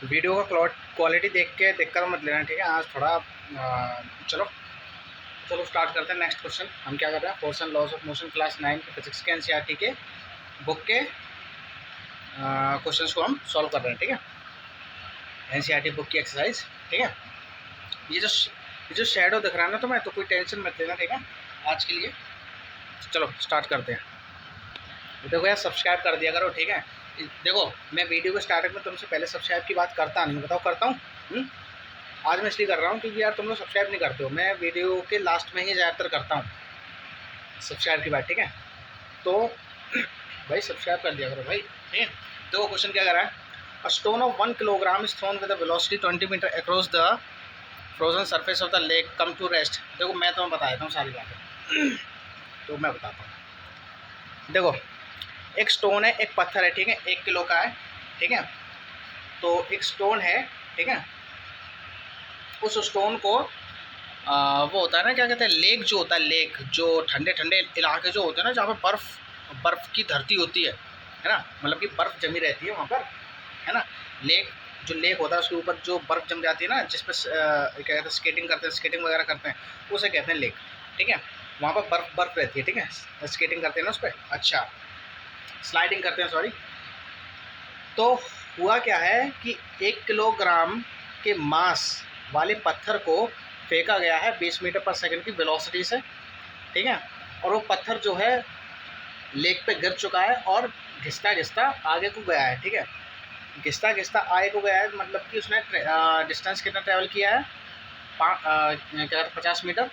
Video का quality देख के दिक्कत मत लेना, ठीक है। आज थोड़ा चलो चलो स्टार्ट करते हैं। नेक्स्ट क्वेश्चन हम क्या कर रहे हैं, force and laws of motion class 9 physics के एनसीईआरटी के बुक के क्वेश्चंस को हम सॉल्व कर रहे हैं, ठीक है। एनसीईआरटी बुक की एक्सरसाइज, ठीक है। ये जो शेडो दिख रहा है ना, तो मैं तो कोई टेंशन मत लेना, ठीक है। आज के लिए चलो स्टार्ट करते हैं। देखो यार, सब्सक्राइब कर दिया करो, ठीक है। देखो मैं वीडियो के स्टार्टिंग में तुमसे पहले सब्सक्राइब की बात करता नहीं, बताओ करता हूँ? आज मैं इसलिए कर रहा हूँ क्योंकि यार तुम लोग सब्सक्राइब नहीं करते हो। मैं वीडियो के लास्ट में ही ज़्यादातर करता हूँ सब्सक्राइब की बात, ठीक है। तो भाई सब्सक्राइब कर दिया करो भाई, ठीक है। तो क्वेश्चन क्या कर रहा है, a stone of 1 kilogram is thrown with a velocity 20 metre across the frozen surface of the lake come to rest. देखो मैं तुम्हें बता देता हूँ सारी बातें तो मैं बताता हूँ। देखो एक स्टोन है, एक पत्थर है, ठीक है, 1 किलो का है, ठीक है। तो एक स्टोन है, ठीक है। उस स्टोन को वो होता है ना, क्या कहते हैं, लेक जो होता है, लेक जो ठंडे ठंडे इलाके जो होते हैं ना, जहाँ पे बर्फ़ की धरती होती है ना, मतलब कि बर्फ़ जमी रहती है वहाँ पर, है ना। लेक जो लेक होता है उसके ऊपर जो बर्फ़ जम जाती है ना, जिस पे क्या कहते हैं, स्केटिंग करते हैं, स्केटिंग वगैरह करते हैं, उसे कहते हैं लेक, ठीक है। वहाँ पर बर्फ़ रहती है, ठीक है, स्केटिंग करते हैं ना उस पर, अच्छा स्लाइडिंग करते हैं, सॉरी। तो हुआ क्या है कि 1 किलोग्राम के मास वाले पत्थर को फेंका गया है 20 मीटर पर सेकंड की वेलोसिटी से, ठीक है। और वो पत्थर जो है लेक पे गिर चुका है और घिसता घिसता आगे को गया है, ठीक है। घिसता घिसता आगे को गया है, मतलब कि उसने डिस्टेंस कितना ट्रैवल किया है, क्या 50 मीटर।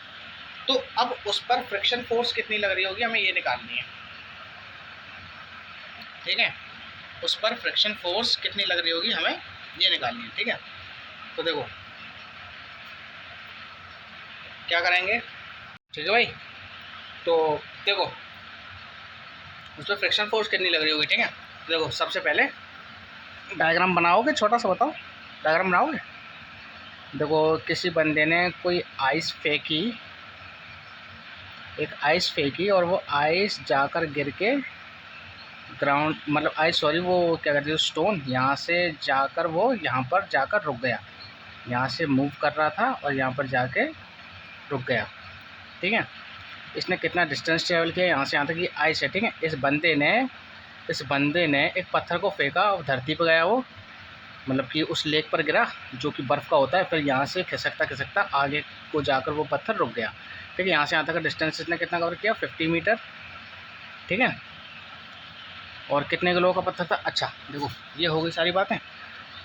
तो अब उस पर फ्रिक्शन फोर्स कितनी लग रही होगी, हमें ये निकालनी है, ठीक है। उस पर फ्रिक्शन फोर्स कितनी लग रही होगी हमें ये निकालनी है, ठीक है। तो देखो क्या करेंगे, ठीक है भाई। तो देखो उस पर फ्रिक्शन फोर्स कितनी लग रही होगी, ठीक है। देखो सबसे पहले डायग्राम बनाओगे, छोटा सा बताओ, डायग्राम बनाओगे। देखो किसी बंदे ने कोई आइस फेंकी, एक आइस फेंकी और वो आइस जाकर गिर के ग्राउंड, मतलब आइस सॉरी, वो क्या कहते हैं स्टोन, यहाँ से जाकर वो यहाँ पर जाकर रुक गया। यहाँ से मूव कर रहा था और यहाँ पर जाके रुक गया, ठीक है। इसने कितना डिस्टेंस ट्रेवल किया यहाँ से यहाँ तक, ये आइस है, ठीक है। इस बंदे ने एक पत्थर को फेंका और धरती पर गया वो, मतलब कि उस लेक पर गिरा जो कि बर्फ़ का होता है, फिर यहाँ से खिसकता खिसकता आगे को जाकर वो पत्थर रुक गया, ठीक है। यहाँ से यहाँ तक का डिस्टेंस इसने कितना कवर किया, 50 मीटर, ठीक है। और कितने किलो का पत्थर था, अच्छा देखो ये हो गई सारी बातें।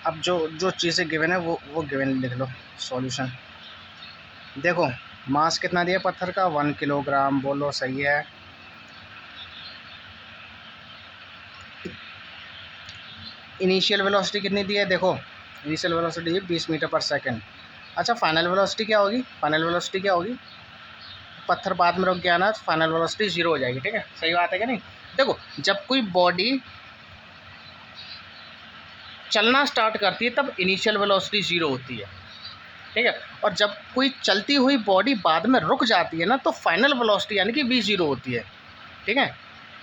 अब जो जो चीज़ें गिवन है वो गिवन लिख लो, सॉल्यूशन। देखो मास कितना दिया पत्थर का, 1 किलोग्राम, बोलो सही है। इनिशियल वेलोसिटी कितनी दी है, देखो इनिशियल वेलोसिटी 20 मीटर पर सेकंड। अच्छा फाइनल वेलोसिटी क्या होगी, फाइनल वेलोसिटी क्या होगी, पत्थर बाद में रुक गया ना, फाइनल वेलोसिटी 0 हो जाएगी, ठीक है। सही बात है क्या नहीं। देखो जब कोई बॉडी चलना स्टार्ट करती है तब इनिशियल वेलोसिटी 0 होती है, ठीक है। और जब कोई चलती हुई बॉडी बाद में रुक जाती है ना, तो फाइनल वेलोसिटी यानी कि v0 होती है, ठीक है।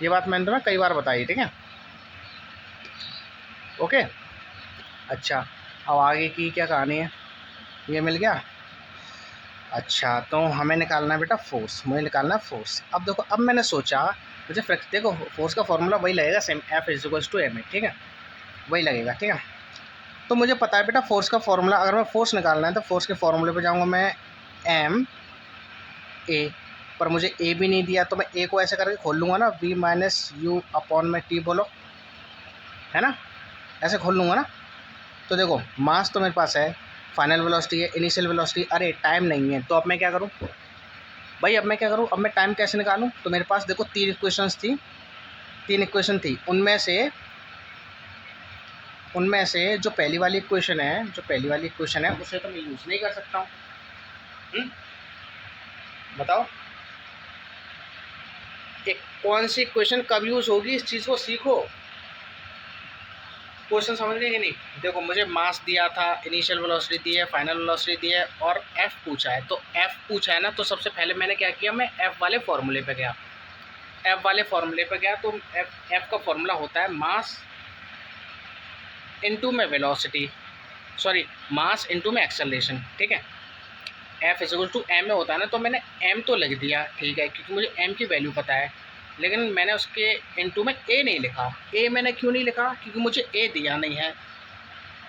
ये बात मैंने तुम्हें कई बार बताई, ठीक है, ओके। अच्छा अब आगे की क्या कहानी है, ये मिल गया। अच्छा तो हमें निकालना है बेटा फोर्स, मुझे निकालना है फोर्स। अब देखो अब मैंने सोचा मुझे देखो फोर्स का फॉर्मूला वही लगेगा सेम, F=ma, ठीक है, वही लगेगा, ठीक है। तो मुझे पता है बेटा फोर्स का फॉर्मूला, अगर मैं फोर्स निकालना है तो फोर्स के फॉर्मूले पे जाऊंगा मैं, एम ए, पर मुझे ए भी नहीं दिया तो मैं ए को ऐसे करके खोल लूँगा ना, v-u/t, बोलो है ना, ऐसे खोल लूँगा ना। तो देखो मास तो मेरे पास है, फाइनल वेलोसिटी है, इनिशियल वेलोसिटी, अरे टाइम नहीं है, तो अब मैं क्या करूँ भाई, अब मैं क्या करूँ, अब मैं टाइम कैसे निकालूँ। तो मेरे पास देखो 3 इक्वेशन थी, उनमें से जो पहली वाली इक्वेशन है उसे तो मैं यूज़ नहीं कर सकता हूँ। बताओ कि कौन सी इक्वेशन कब यूज़ होगी, इस चीज़ को सीखो। क्वेश्चन समझ गए कि नहीं। देखो मुझे मास दिया था, इनिशियल वेलोसिटी दी है, फाइनल वेलोसिटी दी है और एफ पूछा है। तो एफ पूछा है ना, तो सबसे पहले मैंने क्या किया, मैं एफ वाले फॉर्मूले पे गया, तो एफ का फॉर्मूला होता है मास इनटू में वेलोसिटी, सॉरी मास इंटू में एक्सेलरेशन, ठीक है। एफ इक्वल टू एम में होता है ना, तो मैंने एम तो लिख दिया, ठीक है, क्योंकि मुझे एम की वैल्यू पता है, लेकिन मैंने उसके इनटू में ए नहीं लिखा। ए मैंने क्यों नहीं लिखा? क्योंकि मुझे ए दिया नहीं है।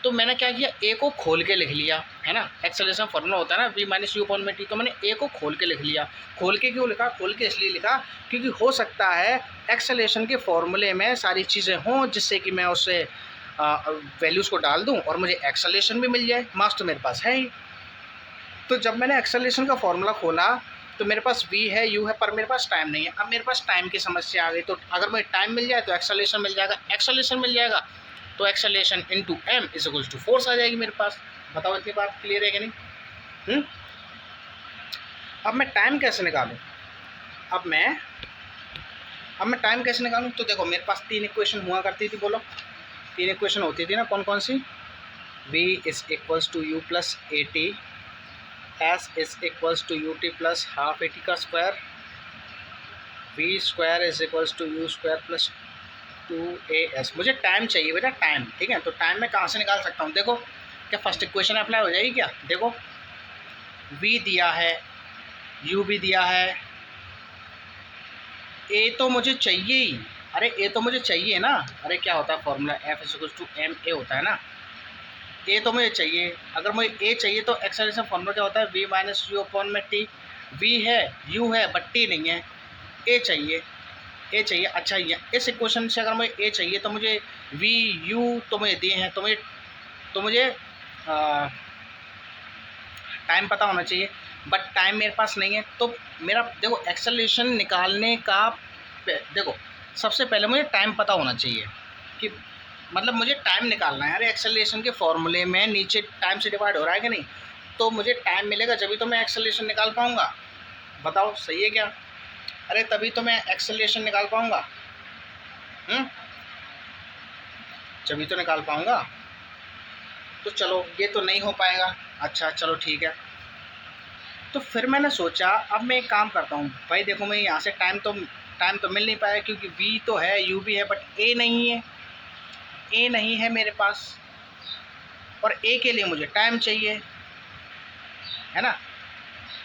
तो मैंने क्या किया, ए को खोल के लिख लिया, है ना। एक्सेलरेशन फॉर्मूला होता है ना वी माइनस यू अपॉन में टी, तो मैंने ए को खोल के लिख लिया। खोल के क्यों लिखा? खोल के इसलिए लिखा क्योंकि हो सकता है एक्सेलरेशन के फॉर्मूले में सारी चीज़ें हों जिससे कि मैं उससे वैल्यूज़ को डाल दूं और मुझे एक्सेलरेशन भी मिल जाए। मास तो मेरे पास है ही। तो जब मैंने एक्सेलरेशन का फॉर्मूला खोला तो मेरे पास v है, u है, पर मेरे पास टाइम नहीं है। अब मेरे पास टाइम की समस्या आ गई, तो अगर मुझे टाइम मिल जाए तो एक्सेलरेशन मिल जाएगा, एक्सेलरेशन मिल जाएगा तो acceleration into m is equals to force आ जाएगी मेरे पास। बताओ इतनी बात क्लियर है कि नहीं? अब मैं टाइम कैसे निकालूं? अब मैं टाइम कैसे निकालूं? तो देखो मेरे पास 3 इक्वेशन हुआ करती थी, बोलो 3 इक्वेशन होती थी ना, कौन कौन सी? v is equals to u plus a t, s is equals to u t plus half a t का square, v square is equals to u square plus 2as। मुझे टाइम चाहिए बेटा, टाइम, ठीक है। तो टाइम मैं कहाँ से निकाल सकता हूँ? देखो क्या फर्स्ट इक्वेशन अप्लाई हो जाएगी क्या? देखो v दिया है, u भी दिया है, a तो मुझे चाहिए ही। अरे a तो मुझे चाहिए ना। अरे क्या होता है formula, f is equals to m a होता है ना। ए तो मुझे चाहिए, अगर मुझे ए चाहिए तो एक्सेलरेशन फॉर्मूला क्या होता है? वी माइनस यू अपॉन में टी। वी है, यू है, बट टी नहीं है। ए चाहिए, ए चाहिए। अच्छा ये इस इक्वेशन से अगर मुझे ए चाहिए तो मुझे वी यू तो मुझे दिए हैं, तो मुझे टाइम पता होना चाहिए, बट टाइम मेरे पास नहीं है। तो मेरा देखो एक्सेलरेशन निकालने का, देखो सबसे पहले मुझे टाइम पता होना चाहिए कि मतलब मुझे टाइम निकालना है। अरे एक्सेलरेशन के फॉर्मूले में नीचे टाइम से डिवाइड हो रहा है कि नहीं? तो मुझे टाइम मिलेगा जभी तो मैं एक्सेलरेशन निकाल पाऊँगा। बताओ सही है क्या? अरे तभी तो मैं एक्सेलरेशन निकाल पाऊँगा, जभी तो निकाल पाऊँगा। तो चलो ये तो नहीं हो पाएगा। अच्छा चलो ठीक है। तो फिर मैंने सोचा अब मैं एक काम करता हूँ भाई, देखो मैं यहाँ से टाइम तो मिल नहीं पाया क्योंकि v तो है, u भी है, बट a नहीं है। a नहीं है मेरे पास, और a के लिए मुझे टाइम चाहिए, है ना।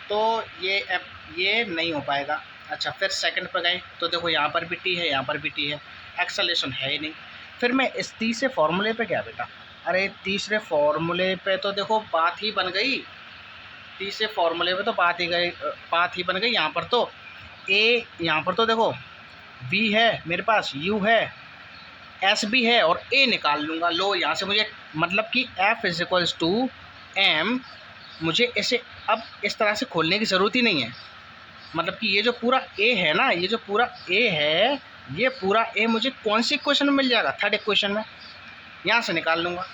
तो ये नहीं हो पाएगा। अच्छा फिर सेकंड पर गए तो देखो यहाँ पर भी t है, यहाँ पर भी t है, एक्सेलरेशन है ही नहीं। फिर मैं इस तीसरे फार्मूले पे गया बेटा। अरे तीसरे फार्मूले पे तो देखो बात ही बन गई, तीसरे फार्मूले पे तो बात ही बन गई। यहाँ पर तो a, यहाँ पर तो देखो v है मेरे पास, u है, s भी है, और a निकाल लूँगा। लो यहाँ से मुझे मतलब कि f is equals to m, मुझे इसे अब इस तरह से खोलने की ज़रूरत ही नहीं है। मतलब कि ये जो पूरा a है ना, ये जो पूरा a है, ये पूरा a मुझे कौन सी इक्वेशन में मिल जाएगा? थर्ड इक्वेशन में। यहाँ से निकाल लूँगा।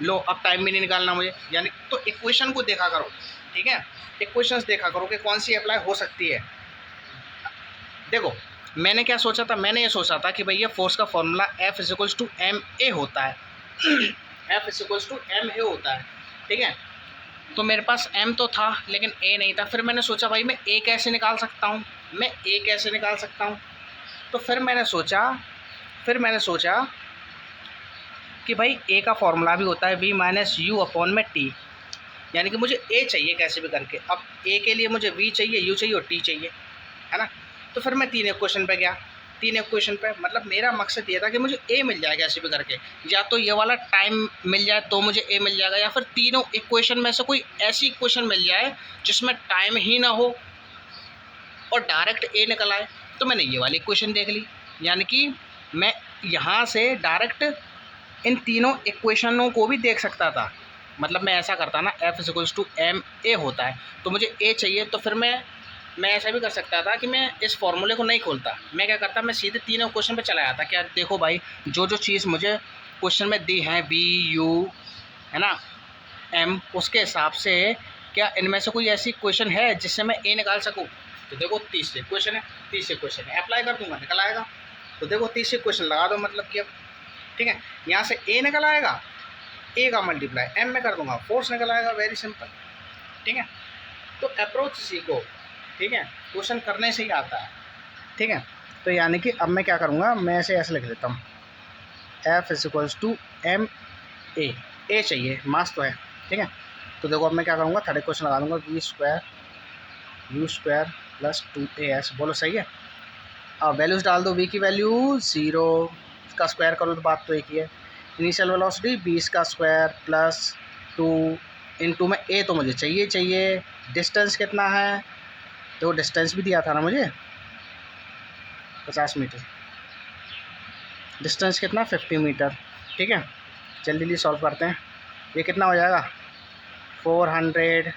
लो अब टाइम भी नहीं निकालना मुझे, यानी तो इक्वेशन को देखा करो, ठीक है। इक्वेशंस देखा करो कि कौन सी अप्लाई हो सकती है। देखो मैंने क्या सोचा था, मैंने ये सोचा था कि भैया फोर्स का formula F is equals to m a होता है F is equals to m a होता है, ठीक है। तो मेरे पास m तो था लेकिन a नहीं था। फिर मैंने सोचा भाई मैं a कैसे निकाल सकता हूँ, तो फिर मैंने सोचा कि भाई a का फॉर्मूला भी होता है v माइनस यू अपॉन में t, यानी कि मुझे a चाहिए कैसे भी करके। अब a के लिए मुझे v चाहिए, u चाहिए और t चाहिए, है ना। तो फिर मैं 3 इक्वेशन पे गया। 3 इक्वेशन पे मतलब मेरा मकसद ये था कि मुझे a मिल जाए कैसे भी करके, या तो ये वाला टाइम मिल जाए तो मुझे a मिल जाएगा, या फिर तीनों इक्वेशन में से कोई ऐसी इक्वेशन मिल जाए जिसमें टाइम ही ना हो और डायरेक्ट a निकल आए। तो मैंने ये वाली इक्वेशन देख ली, यानी कि मैं यहाँ से डायरेक्ट इन तीनों इक्वेशनों को भी देख सकता था। मतलब मैं ऐसा करता ना, f is equals to m a होता है तो मुझे a चाहिए, तो फिर मैं ऐसा भी कर सकता था कि मैं इस फॉर्मूले को नहीं खोलता। मैं क्या करता, मैं सीधे तीनों क्वेश्चन पे चला जाता। क्या देखो भाई, जो चीज़ मुझे क्वेश्चन में दी है v u है ना m, उसके हिसाब से क्या इनमें से कोई ऐसी क्वेश्चन है जिससे मैं a निकाल सकूं? तो देखो तीसरे क्वेश्चन है, अप्लाई कर दूंगा निकल आएगा। तो देखो तीसरे क्वेश्चन लगा दो, मतलब कि अब ठीक है, यहाँ से a निकल आएगा, a का मल्टीप्लाई m में कर दूंगा, फोर्स निकल आएगा। वेरी सिंपल, ठीक है। तो अप्रोच सीखो, ठीक है, क्वेश्चन करने से ही आता है, ठीक है। तो यानी कि अब मैं क्या करूँगा, मैं ऐसे लिख लेता हूँ f is equals to m a, a चाहिए, मास तो है, ठीक है। तो देखो अब मैं क्या करूँगा, थर्ड इक्वेशन लगा दूँगा, v square u square plus 2as, बोलो सही है। अब वैल्यूज़ डाल दो, वी की वैल्यू 0 का स्क्वायर करो तो बात तो एक ही है। इनिशियल वेलोसिटी 20 का स्क्वायर प्लस 2 इंटू में ए तो मुझे चाहिए। डिस्टेंस कितना है, तो डिस्टेंस भी दिया था ना मुझे 50 मीटर, डिस्टेंस कितना 50 मीटर, ठीक है। जल्दी सॉल्व करते हैं, ये कितना हो जाएगा 400,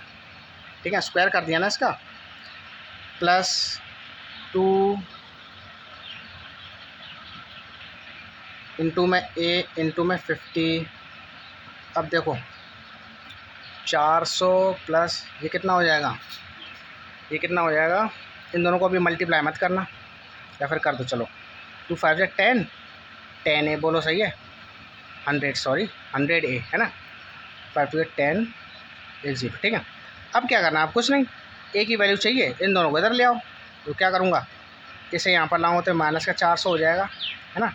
ठीक है, स्क्वायर कर दिया ना इसका, प्लस 2 इंटू में ए इंटू में 50। अब देखो 400 प्लस ये कितना हो जाएगा, ये कितना हो जाएगा, इन दोनों को अभी मल्टीप्लाई मत करना, या फिर कर दो, चलो 2 5 से 10, 10 ए, बोलो सही है, 100 सॉरी 100 ए है ना, 5 to 10 is 0, ठीक है। अब क्या करना, आप कुछ नहीं, ए की वैल्यू चाहिए, इन दोनों को इधर ले आओ, तो क्या करूँगा, इसे यहाँ पर लाऊँ तो माइनस का 400 हो जाएगा, है ना,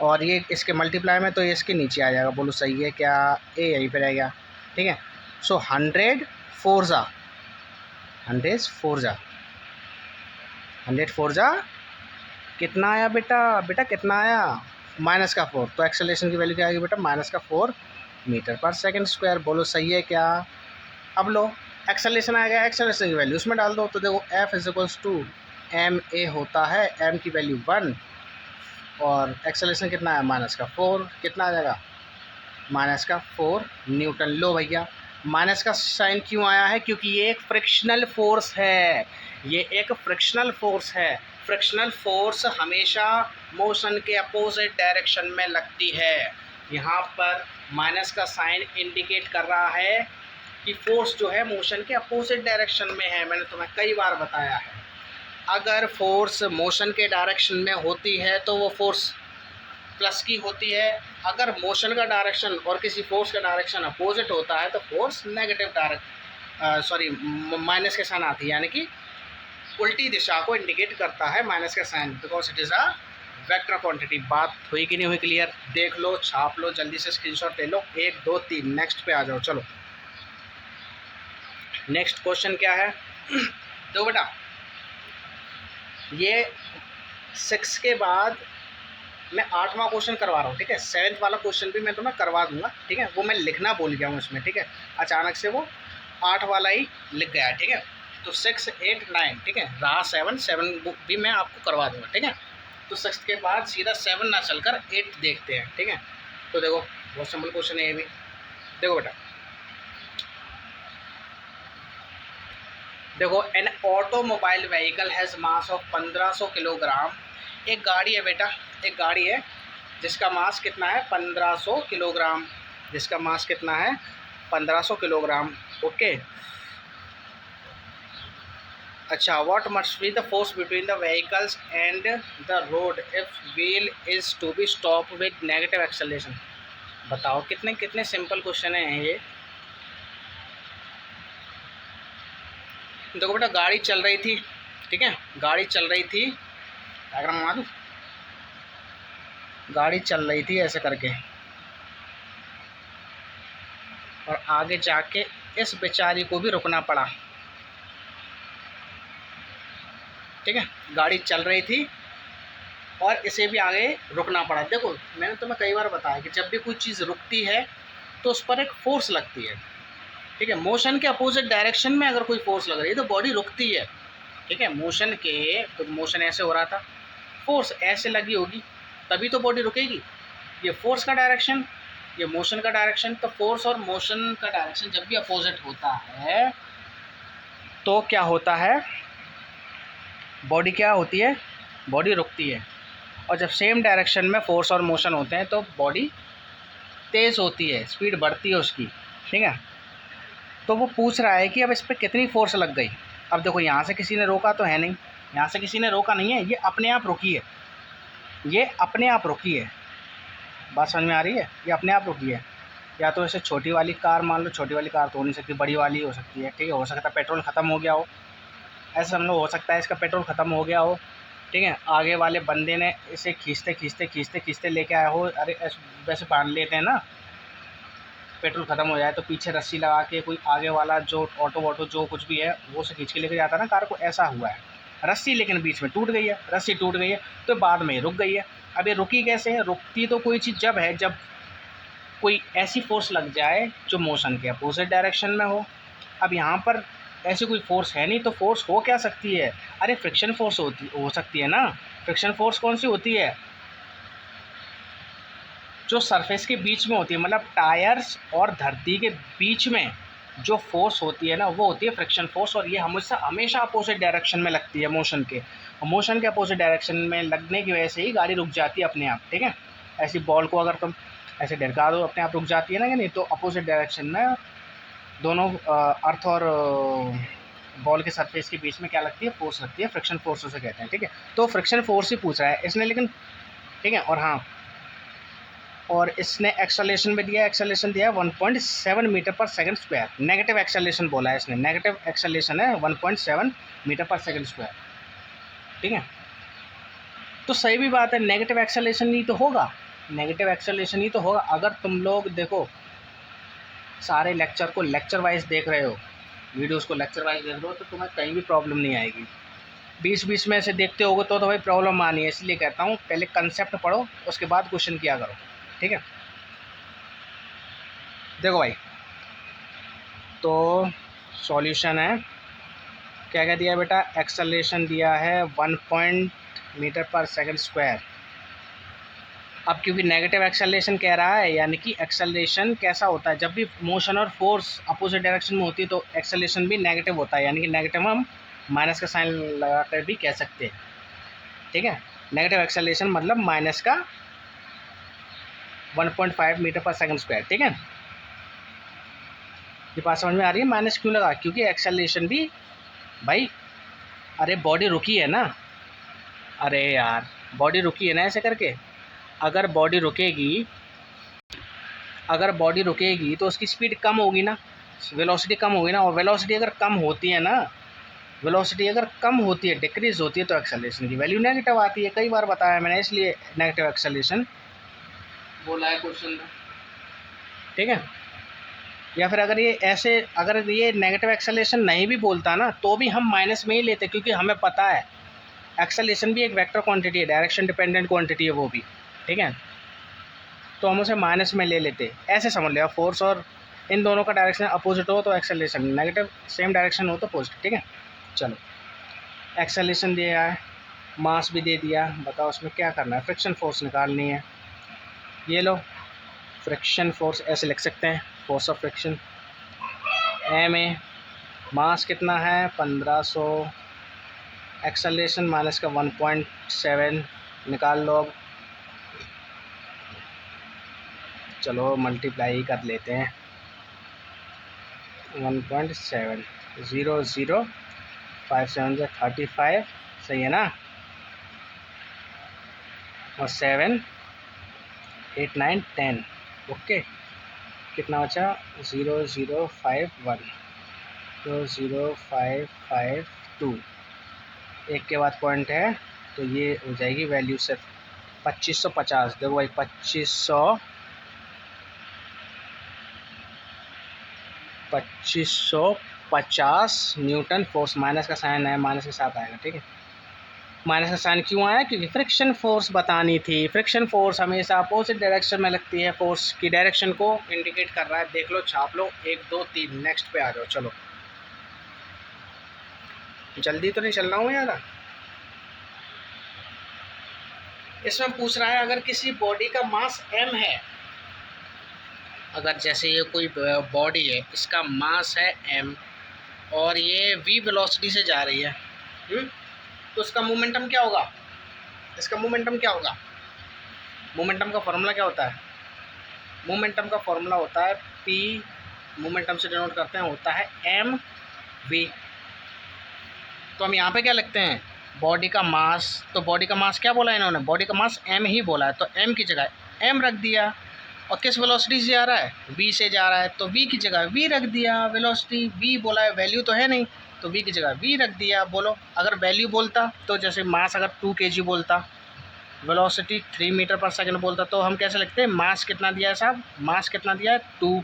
और ये इसके मल्टीप्लाई में तो ये इसके नीचे आ जाएगा, बोलो सही है क्या, ए यहीं पर रह गया, ठीक है। सो 100 4 जा 100 4 जा कितना आया बेटा कितना आया, माइनस का 4, तो एक्सेलरेशन की वैल्यू क्या आएगी बेटा, माइनस का 4 मीटर पर सेकंड स्क्वायर, बोलो सही है क्या। अब लो एक्सेलरेशन आ गया, एक्सेलरेशन की वैल्यू उसमें डाल दो, तो देखो F = ma होता है, m की वैल्यू 1 और एक्सेलरेशन कितना है माइनस का 4, कितना आ जाएगा माइनस का 4 न्यूटन। लो भैया, माइनस का साइन क्यों आया है, क्योंकि ये एक फ्रिक्शनल फोर्स है, ये एक फ्रिक्शनल फोर्स है। फ्रिक्शनल फोर्स हमेशा मोशन के अपोजिट डायरेक्शन में लगती है। यहाँ पर माइनस का साइन इंडिकेट कर रहा है कि फोर्स जो है मोशन के अपोजिट डायरेक्शन में है। मैंने तुम्हें कई बार बताया है, अगर फोर्स मोशन के डायरेक्शन में होती है तो वो फोर्स प्लस की होती है, अगर मोशन का डायरेक्शन और किसी फोर्स का डायरेक्शन अपोजिट होता है तो फोर्स नेगेटिव माइनस के साइन आती है, यानी कि उल्टी दिशा को इंडिकेट करता है माइनस का sign, because it is a vector quantity. बात हुई कि नहीं हुई क्लियर, देख लो, छाप लो, जल्दी से स्क्रीनशॉट ले लो, 1 2 3 नेक्स्ट पे आ जाओ। चलो नेक्स्ट क्वेश्चन क्या है, तो बेटा ये 6 के बाद मैं 8वां क्वेश्चन करवा रहा हूँ, ठीक है। 7th वाला क्वेश्चन भी मैं तुम्हें करवा दूंगा, ठीक है, वो मैं लिखना भूल गया हूँ इसमें, ठीक है, अचानक से वो 8 वाला ही लिख गया है, ठीक है। तो 6 8 9, ठीक है, रहा 7 भी मैं आपको करवा दूंगा, ठीक है। तो 6 के बाद सीधा 7 ना चलकर 8 देखते हैं, ठीक है। तो देखो बहुत सिंपल क्वेश्चन है ये भी, देखो बेटा, देखो an automobile vehicle has mass of 1500 kilogram. एक गाड़ी है बेटा, एक गाड़ी है जिसका मास कितना है 1500 किलोग्राम, जिसका मास कितना है 1500 किलोग्राम, ओके। अच्छा, what must be the force between the vehicles and the road if wheel is to be stop with negative acceleration. बताओ कितने कितने सिंपल क्वेश्चन हैं ये। देखो बेटा गाड़ी चल रही थी, ठीक है, गाड़ी चल रही थी, डायग्राम बना दूँ, गाड़ी चल रही थी ऐसे करके, और आगे जाके इस बेचारी को भी रुकना पड़ा, ठीक है, गाड़ी चल रही थी और इसे भी आगे रुकना पड़ा। देखो मैंने तुम्हें कई बार बताया कि जब भी कोई चीज़ रुकती है तो उस पर एक फोर्स लगती है, ठीक है। मोशन के अपोजिट डायरेक्शन में अगर कोई फोर्स लग रही है तो बॉडी रुकती है, ठीक है। मोशन के, तो मोशन ऐसे हो रहा था, फोर्स ऐसे लगी होगी तभी तो बॉडी रुकेगी। ये फोर्स का डायरेक्शन, ये मोशन का डायरेक्शन, तो फोर्स और मोशन का डायरेक्शन जब भी अपोजिट होता है तो क्या होता है, बॉडी क्या होती है, बॉडी रुकती है। और जब सेम डायरेक्शन में फोर्स और मोशन होते हैं तो बॉडी तेज़ होती है, स्पीड बढ़ती है उसकी, ठीक है। तो वो पूछ रहा है कि अब इस पर कितनी फोर्स लग गई। अब देखो यहाँ से किसी ने रोका तो है नहीं, यहाँ से किसी ने रोका नहीं है, ये अपने आप रुकी है, ये अपने आप रुकी है। बात समझ में आ रही है, ये अपने आप रुकी है। या तो ऐसे छोटी वाली कार मान लो, छोटी वाली कार तो हो नहीं सकती, बड़ी वाली हो सकती है, ठीक है। हो सकता है पेट्रोल ख़त्म हो गया हो, ऐसा हम लोग हो सकता है इसका पेट्रोल ख़त्म हो गया हो, ठीक है। आगे वाले बंदे ने इसे खींचते खींचते खींचते खींचते लेके आया हो, अरे वैसे बांध लेते हैं ना, पेट्रोल ख़त्म हो जाए तो पीछे रस्सी लगा के कोई आगे वाला जो ऑटो वोटो जो कुछ भी है वो से खींच के लेके जाता है ना कार को, ऐसा हुआ है। रस्सी लेकिन बीच में टूट गई है, रस्सी टूट गई है तो बाद में रुक गई है। अब ये रुकी कैसे है? रुकती तो कोई चीज़ जब है जब कोई ऐसी फोर्स लग जाए जो मोशन के अपोजिट डायरेक्शन में हो। अब यहाँ पर ऐसी कोई फोर्स है नहीं, तो फोर्स हो क्या सकती है? अरे फ्रिक्शन फोर्स हो सकती है ना। फ्रिक्शन फोर्स कौन सी होती है? जो सरफेस के बीच में होती है, मतलब टायर्स और धरती के बीच में जो फोर्स होती है ना, वो होती है फ्रिक्शन फोर्स। और ये हमेशा हमेशा अपोजिट डायरेक्शन में लगती है मोशन के। मोशन के अपोजिट डायरेक्शन में लगने की वजह से ही गाड़ी रुक जाती है अपने आप, ठीक है। ऐसी बॉल को अगर तुम ऐसे ढरका दो, अपने आप रुक जाती है ना, कि नहीं? तो अपोजिट डायरेक्शन में दोनों अर्थ और बॉल के सरफेस के बीच में क्या लगती है? फोर्स लगती है, फ्रिक्शन फोर्स उसे कहते हैं, ठीक है। तो फ्रिक्शन फोर्स ही पूछ रहा है इसने, लेकिन ठीक है। और हाँ, और इसने एक्सेलरेशन भी दिया, एक्सेलरेशन दिया है 1.7 मीटर पर सेकंड स्क्वायर। नेगेटिव एक्सेलरेशन बोला है इसने, नेगेटिव एक्सेलरेशन है 1.7 मीटर पर सेकंड स्क्वायर, ठीक है। तो सही भी बात है, नेगेटिव एक्सेलरेशन ही तो होगा, नेगेटिव एक्सेलरेशन ही तो होगा। अगर तुम लोग देखो सारे लेक्चर को लेक्चर वाइज देख रहे हो, वीडियोस को लेक्चर वाइज देख रहे हो, तो तुम्हें कहीं भी प्रॉब्लम नहीं आएगी। बीच बीच में ऐसे देखते होगे तो भाई प्रॉब्लम आनी है। इसलिए कहता हूँ पहले कंसेप्ट पढ़ो, उसके बाद क्वेश्चन किया करो, ठीक है। देखो भाई, तो सॉल्यूशन है, क्या क्या दिया है बेटा? एक्सेलरेशन दिया है 1 मीटर पर सेकंड स्क्वायर। अब क्योंकि नेगेटिव एक्सेलरेशन कह रहा है, यानी कि एक्सेलरेशन कैसा होता है? जब भी मोशन और फोर्स अपोजिट डायरेक्शन में होती है तो एक्सेलरेशन भी नेगेटिव होता है, यानी कि नेगेटिव हम माइनस का साइन लगाकर भी कह सकते हैं, ठीक है। नेगेटिव एक्सेलरेशन मतलब माइनस का 1.5 मीटर पर सेकंड स्क्वायर, ठीक है। ये बात समझ में आ रही है? माइनस क्यों लगा? क्योंकि एक्सेलरेशन भी भाई, अरे बॉडी रुकी है ना, अरे यार बॉडी रुकी है ना ऐसे करके। अगर बॉडी रुकेगी तो उसकी स्पीड कम होगी ना, वेलोसिटी कम होगी ना। और वेलोसिटी अगर कम होती है ना, वेलोसिटी अगर कम होती है, डिक्रीज होती है, तो एक्सेलरेशन की वैल्यू नेगेटिव आती है। कई बार बताया मैंने, इसलिए नेगेटिव एक्सेलरेशन बोला है क्वेश्चन में, ठीक है। या फिर अगर ये नेगेटिव एक्सेलरेशन नहीं भी बोलता ना, तो भी हम माइनस में ही लेते, क्योंकि हमें पता है एक्सेलरेशन भी एक वेक्टर क्वांटिटी है, डायरेक्शन डिपेंडेंट क्वांटिटी है वो भी, ठीक है। तो हम उसे माइनस में ले लेते, ऐसे समझ लिया। फोर्स और इन दोनों का डायरेक्शन अपोजिट हो तो एक्सेलरेशन नेगेटिव, सेम डायरेक्शन हो तो पॉजिटिव, ठीक है। चलो, एक्सेलरेशन दिया है, मास भी दे दिया, बताओ उसमें क्या करना है? फ्रिक्शन फोर्स निकालनी है। ये लो, फ्रिक्शन फोर्स ऐसे लिख सकते हैं, force of friction m a. Mass कितना है? 1500। एक्सेलरेशन माइनस का 1.7 निकाल लो। अब चलो मल्टीप्लाई कर लेते हैं, 1.7, 0 0 5 7 35, सही है ना। और 7 8 9 10, ओके। कितना बचा? 0 0 5 1, तो 0 5 5 2, एक के बाद पॉइंट है, तो ये हो जाएगी वैल्यू सिर्फ 2550। देखो भाई, 2550 न्यूटन फोर्स। माइनस का साइन है, माइनस के साथ आएगा, ठीक है। माइनस का साइन क्यों आया? क्योंकि फ्रिक्शन फोर्स बतानी थी। फ्रिक्शन फोर्स हमेशा अपोजिट डायरेक्शन में लगती है, फोर्स की डायरेक्शन को इंडिकेट कर रहा है। देख लो, छाप लो, 1 2 3, नेक्स्ट पे आ जाओ। चलो, जल्दी तो नहीं चल रहा हूँ यार। इसमें पूछ रहा है, अगर किसी बॉडी का मास m है, अगर जैसे ये कोई बॉडी है, इसका मास है m और ये v वेलोसिटी से जा रही है, तो उसका मोमेंटम क्या होगा? इसका मोमेंटम क्या होगा? मोमेंटम का फॉर्मूला क्या होता है? मोमेंटम का फॉर्मूला होता है p, मोमेंटम से डिनोट करते हैं, होता है mv। तो हम यहाँ पे क्या लिखते हैं? बॉडी का मास। तो बॉडी का मास क्या बोला है इन्होंने? बॉडी का मास m ही बोला है, तो m की जगह m रख दिया। और किस वेलोसिटी से जा रहा है? v से जा रहा है, तो v की जगह v रख दिया। वेलोसिटी v बोला है, वैल्यू तो है नहीं, तो v की जगह v रख दिया। बोलो, अगर वैल्यू बोलता तो जैसे मास अगर 2 kg बोलता, वेलोसिटी 3 मीटर पर सेकंड बोलता, तो हम कैसे लिखते हैं? मास कितना दिया है साहब? मास कितना दिया है? 2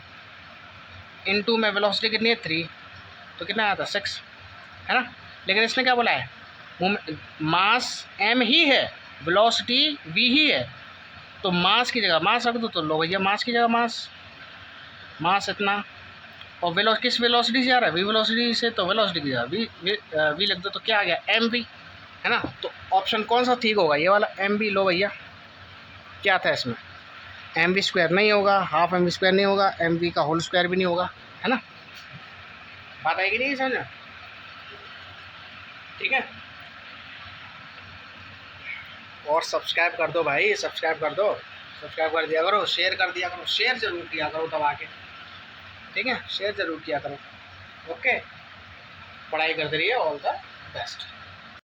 इनटू में वेलोसिटी कितनी है 3, तो कितना आया था 6, है ना। लेकिन इसने क्या बोला है, मास m ही है, वेलोसिटी v ही है, तो मास की जगह मास रख दो, तो लो भैया मास की जगह मास इतना, और किस वेलोसिटी से आ रहा है, वी वेलोसिटी से, तो वेलोसिटी की जगह वी लिख दो, तो क्या आ गया एम वी, है ना। तो ऑप्शन कौन सा ठीक होगा, ये वाला एम वी। लो भैया क्या था इसमें, एम वी स्क्वायर नहीं होगा, हाफ एम वी स्क्वायर नहीं होगा, एम वी का होल स्क्वायर भी नहीं होगा, है ना। बात आएगी नहीं समझ, ठीक है। और सब्सक्राइब कर दो भाई, सब्सक्राइब कर दो, सब्सक्राइब कर दिया करो, शेयर कर दिया करो, शेयर जरूर किया करो दबा के, ठीक है, शेयर जरूर किया करो। ओके, पढ़ाई करते रहिए, ऑल द बेस्ट।